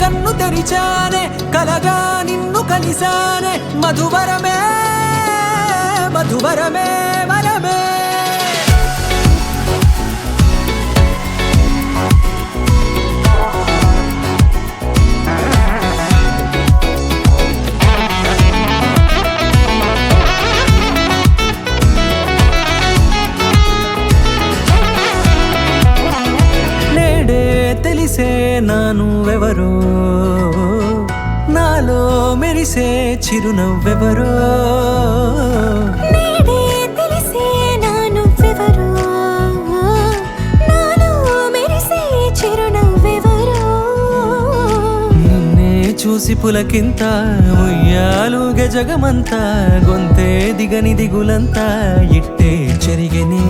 కన్ను తెరిచానే కలగా నిన్ను కలిసానే మధువరమే మధువరమే వరమే తెలిసే నానువెవరో నాలో మెరిసే చిరునవ్వెవరో నేడే తెలిసే నానువెవరో నాలో మెరిసే చిరునవ్వెవరో నిన్నే చూసి పులకింత ఉయ్యాలుగే జగమంతా గొంతే దిగని దిగులంతా ఇట్టే చెరిగెనే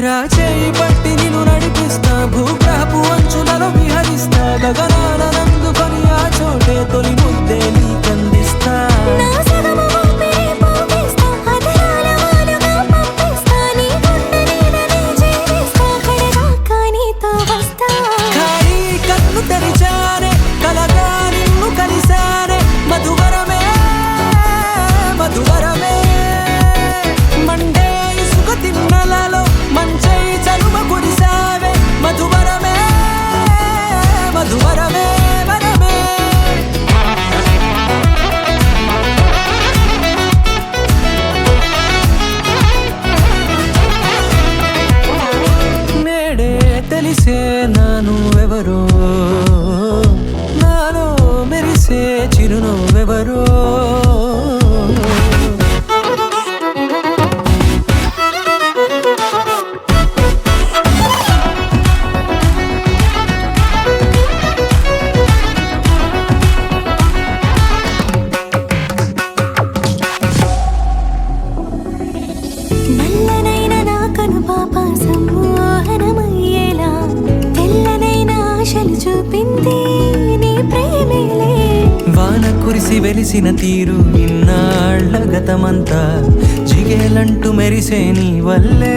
రాచేయి పట్టి నిన్ను నడిపిస్తా భూగ్రహపు అంచులలో విహరిస్తా గగనాల నందుకొని ఆ చోటే తొలి ముద్దే నీకందిస్తా నా సగము ఊపిరి పోగిస్తా అదరాల వాలుగా పంపిస్తా నీ గుండె నీడనే చేరిస్తా కడదాకా నీతో వస్తా ఖాళీ కన్ను తెరిచానే కలగా నిన్ను కలిసానే మధువరమే మధువరమే మండే ఇసుక తిన్నలలో మంచై చలువ కురిసావే మధువరమే మధువరమే వరమే నేడే తెలిసే నానువెవరో నాలో మెరిసే చిరునవ్వెవరో నల్లనైన నా కనుపాప సమ్మోహనమయ్యేలా తెల్లనైన ఆశలు చూపింది నీ ప్రేమేలే వాన కురిసి వెలిసిన తీరు ఇన్నాళ్ళ గతమంతా జిగేలంటూ మెరిసే నీ వల్లే